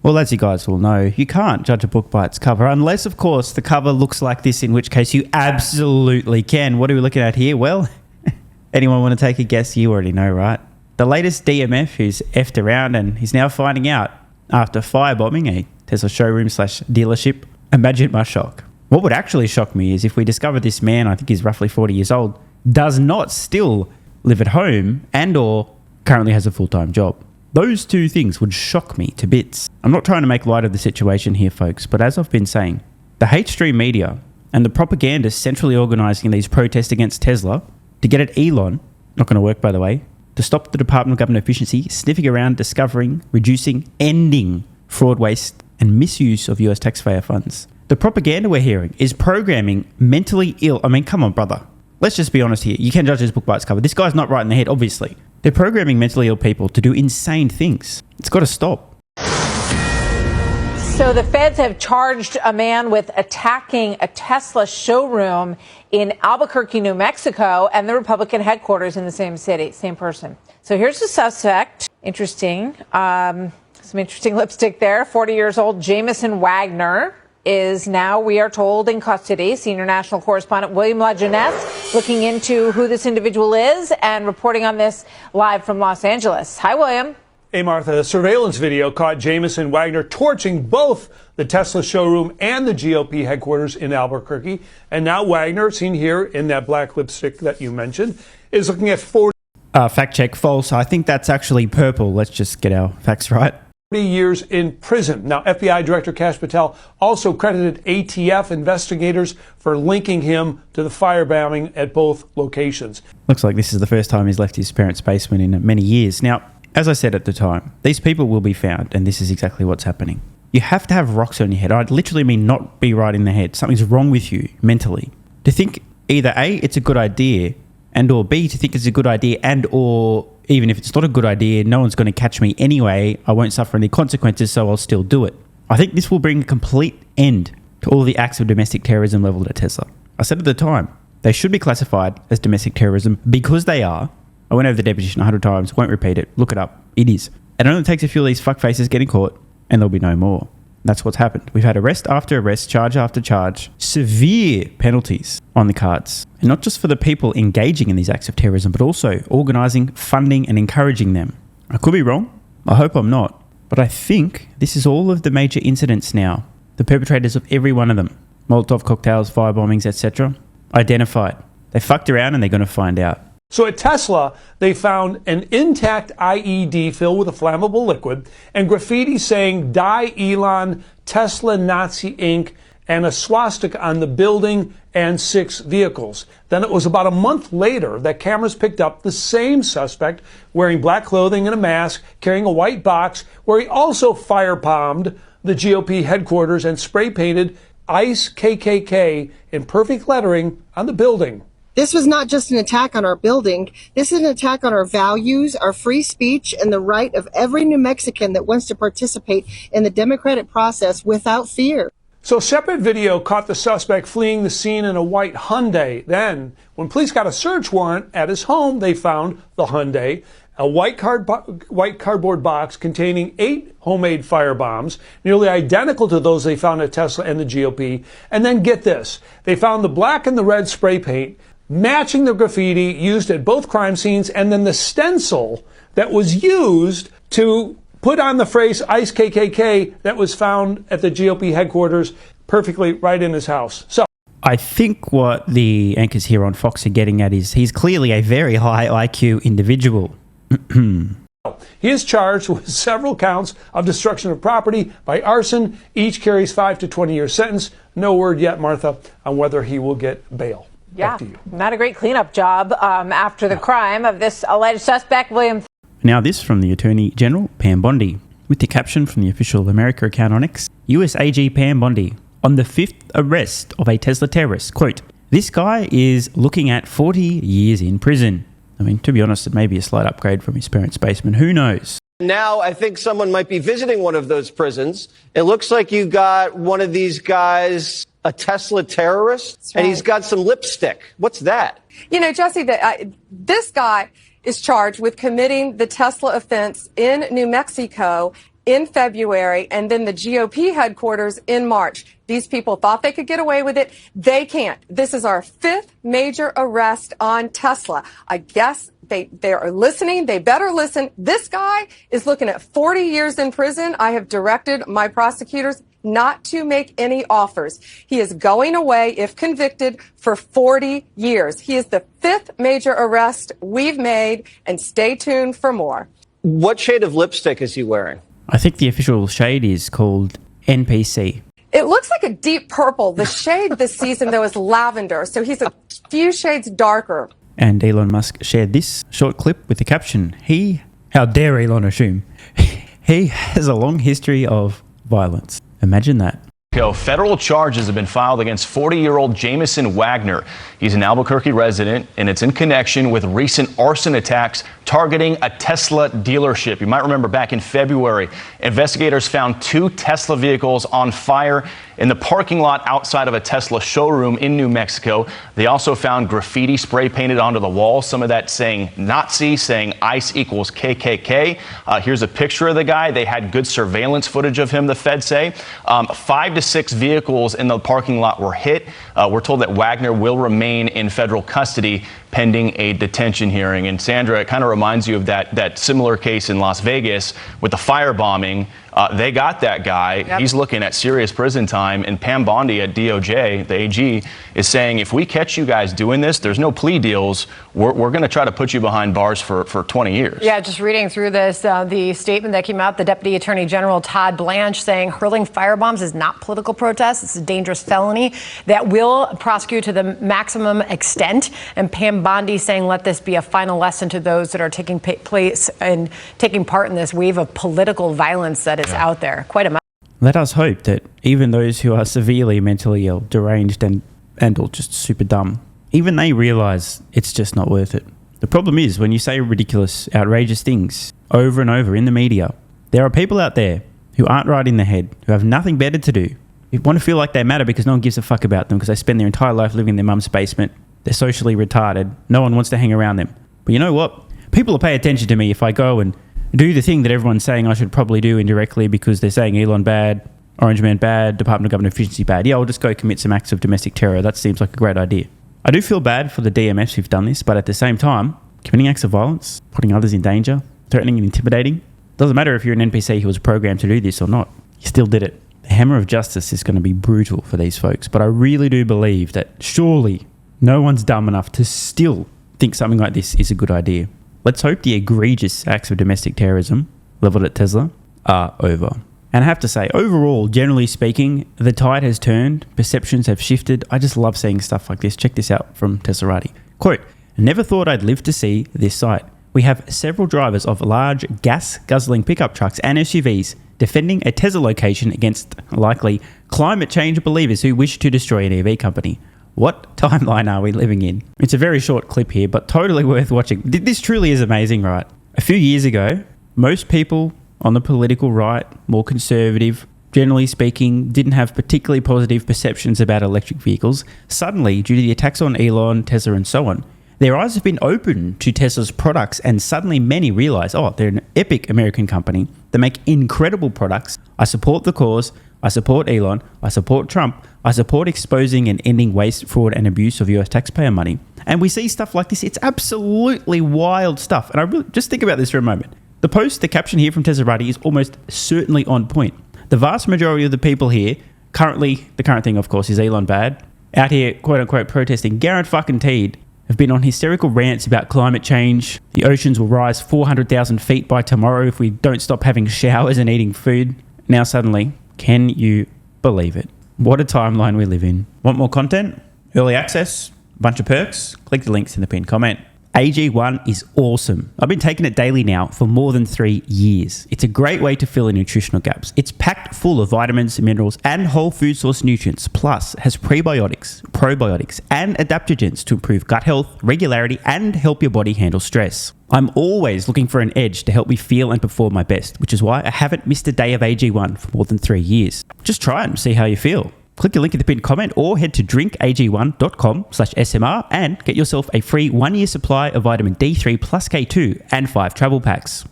Well, as you guys will know, you can't judge a book by its cover, unless, of course, the cover looks like this, in which case you absolutely can. What are we looking at here? Well, anyone want to take a guess? You already know, right? The latest DMF who's effed around and he's now finding out after firebombing a Tesla showroom / dealership. Imagine my shock. What would actually shock me is if we discover this man, I think he's roughly 40 years old, does not still live at home and or currently has a full-time job. Those two things would shock me to bits. I'm not trying to make light of the situation here, folks, but as I've been saying, the hate stream media and the propaganda centrally organising these protests against Tesla to get at Elon, not going to work by the way, to stop the Department of Government Efficiency sniffing around, discovering, reducing, ending fraud, waste and misuse of US taxpayer funds. The propaganda we're hearing is programming mentally ill. I mean, come on, brother. Let's just be honest here. You can judge this book by its cover. This guy's not right in the head, obviously. They're programming mentally ill people to do insane things. It's got to stop. So the feds have charged a man with attacking a Tesla showroom in Albuquerque, New Mexico, and the Republican headquarters in the same city, same person. So here's the suspect. Interesting. Some interesting lipstick there. 40 years old, Jameson Wagner is now, we are told, in custody. Senior national correspondent William LaJeunesse looking into who this individual is and reporting on this live from Los Angeles. Hi, William. Hey, Martha. A surveillance video caught Jameson Wagner torching both the Tesla showroom and the GOP headquarters in Albuquerque. And now Wagner, seen here in that black lipstick that you mentioned, is looking at 40 fact check, false. I think that's actually purple. Let's just get our facts right. years in prison. Now, FBI Director Kash Patel also credited ATF investigators for linking him to the firebombing at both locations. Looks like this is the first time he's left his parents' basement in many years. Now, as I said at the time, these people will be found, and this is exactly what's happening. You have to have rocks on your head. I literally mean not be right in the head. Something's wrong with you mentally. To think either A, it's a good idea, and or B, to think it's a good idea, and or even if it's not a good idea, no one's going to catch me anyway. I won't suffer any consequences, so I'll still do it. I think this will bring a complete end to all the acts of domestic terrorism leveled at Tesla. I said at the time, they should be classified as domestic terrorism because they are. I went over the definition 100 times, won't repeat it. Look it up. It is. It only takes a few of these fuckfaces getting caught, and there'll be no more. That's what's happened. We've had arrest after arrest, charge after charge, severe penalties on the cards. And not just for the people engaging in these acts of terrorism, but also organising, funding and encouraging them. I could be wrong. I hope I'm not. But I think this is all of the major incidents now. The perpetrators of every one of them. Molotov cocktails, firebombings, etc. Identified. They fucked around and they're going to find out. So at Tesla, they found an intact IED filled with a flammable liquid and graffiti saying, "Die Elon, Tesla Nazi Inc., and a swastika on the building and 6 vehicles. Then it was about a month later that cameras picked up the same suspect wearing black clothing and a mask, carrying a white box, where he also firebombed the GOP headquarters and spray painted ICE KKK in perfect lettering on the building. This was not just an attack on our building. This is an attack on our values, our free speech, and the right of every New Mexican that wants to participate in the democratic process without fear." So separate video caught the suspect fleeing the scene in a white Hyundai. Then, when police got a search warrant at his home, they found the Hyundai, a white cardboard box containing 8 homemade firebombs, nearly identical to those they found at Tesla and the GOP. And then get this, they found the black and the red spray paint matching the graffiti used at both crime scenes, and then the stencil that was used to put on the phrase ICE KKK that was found at the GOP headquarters perfectly right in his house. So I think what the anchors here on Fox are getting at is he's clearly a very high IQ individual. He is charged with several counts of destruction of property by arson. Each carries 5 to 20-year sentence. No word yet, Martha, on whether he will get bail. Yeah, not a great cleanup job after the crime of this alleged suspect, William. Now this from the Attorney General, Pam Bondi, with the caption from the official America account on X. US AG Pam Bondi, on the 5th arrest of a Tesla terrorist, quote, "This guy is looking at 40 years in prison." I mean, to be honest, it may be a slight upgrade from his parents' basement. Who knows? Now I think someone might be visiting one of those prisons. It looks like you got one of these guys, a Tesla terrorist, and he's got some lipstick. What's that? You know, Jesse, this guy is charged with committing the Tesla offense in New Mexico in February, and then the GOP headquarters in March. These people thought they could get away with it. They can't. This is our 5th major arrest on Tesla. I guess they are listening. They better listen. This guy is looking at 40 years in prison. I have directed my prosecutors not to make any offers. He is going away, if convicted, for 40 years. He is the 5th major arrest we've made, and stay tuned for more. What shade of lipstick is he wearing? I think the official shade is called NPC. It looks like a deep purple. The shade this season, though, is lavender, so he's a few shades darker. And Elon Musk shared this short clip with the caption, how dare Elon assume, he has a long history of violence. Imagine that. Federal charges have been filed against 40-year-old Jamison Wagner. He's an Albuquerque resident, and it's in connection with recent arson attacks targeting a Tesla dealership. You might remember back in February, investigators found 2 Tesla vehicles on fire in the parking lot outside of a Tesla showroom in New Mexico. They also found graffiti spray painted onto the wall, some of that saying Nazi, saying ICE equals KKK. Here's a picture of the guy. They had good surveillance footage of him, the feds say. 5 to 6 vehicles in the parking lot were hit. We're told that Wagner will remain in federal custody pending a detention hearing. And Sandra, it kind of reminds you of that similar case in Las Vegas with the firebombing. They got that guy. Yep. He's looking at serious prison time. And Pam Bondi at DOJ, the AG, is saying, if we catch you guys doing this, there's no plea deals. We're going to try to put you behind bars for 20 years. Yeah, just reading through this, the statement that came out, the Deputy Attorney General Todd Blanche saying hurling firebombs is not political protest. It's a dangerous felony that will prosecute to the maximum extent. And Pam Bondi saying, let this be a final lesson to those that are taking place and taking part in this wave of political violence that is out there. Quite a. Let us hope that even those who are severely mentally ill, deranged and or just super dumb, even they realise it's just not worth it. The problem is when you say ridiculous, outrageous things over and over in the media, there are people out there who aren't right in the head, who have nothing better to do, who want to feel like they matter because no one gives a fuck about them because they spend their entire life living in their mum's basement. They're socially retarded. No one wants to hang around them. But you know what? People will pay attention to me if I go and do the thing that everyone's saying I should probably do indirectly because they're saying Elon bad, Orange Man bad, Department of Government Efficiency bad. Yeah, I'll just go commit some acts of domestic terror. That seems like a great idea. I do feel bad for the DMFs who've done this, but at the same time, committing acts of violence, putting others in danger, threatening and intimidating, doesn't matter if you're an NPC who was programmed to do this or not. You still did it. The hammer of justice is going to be brutal for these folks, but I really do believe that surely no one's dumb enough to still think something like this is a good idea. Let's hope the egregious acts of domestic terrorism leveled at Tesla are over. And I have to say, overall, generally speaking, the tide has turned, perceptions have shifted. I just love seeing stuff like this. Check this out from Teslarati. Quote, never thought I'd live to see this sight. We have several drivers of large gas-guzzling pickup trucks and SUVs defending a Tesla location against likely climate change believers who wish to destroy an EV company. What timeline are we living in? It's a very short clip here, but totally worth watching. This truly is amazing, right? A few years ago, most people on the political right, more conservative, generally speaking, didn't have particularly positive perceptions about electric vehicles. Suddenly, due to the attacks on Elon, Tesla, and so on, their eyes have been opened to Tesla's products, and suddenly many realize, oh, they're an epic American company. They make incredible products. I support the cause. I support Elon. I support Trump. I support exposing and ending waste, fraud, and abuse of US taxpayer money. And we see stuff like this. It's absolutely wild stuff. And I really just think about this for a moment. The caption here from Teslarati is almost certainly on point. The vast majority of the people here, the current thing, of course, is Elon bad, out here, quote unquote, protesting, guaranteed have been on hysterical rants about climate change. The oceans will rise 400,000 feet by tomorrow if we don't stop having showers and eating food. Now suddenly, can you believe it? What a timeline we live in. Want more content? Early access? A bunch of perks? Click the links in the pinned comment. AG1 is awesome. I've been taking it daily now for more than 3 years. It's a great way to fill in nutritional gaps. It's packed full of vitamins, minerals, and whole food source nutrients, plus has prebiotics, probiotics, and adaptogens to improve gut health, regularity, and help your body handle stress. I'm always looking for an edge to help me feel and perform my best, which is why I haven't missed a day of AG1 for more than 3 years. Just try it and see how you feel. Click the link in the pinned comment or head to drinkag1.com/SMR and get yourself a free 1-year supply of vitamin D3 plus K2 and 5 travel packs.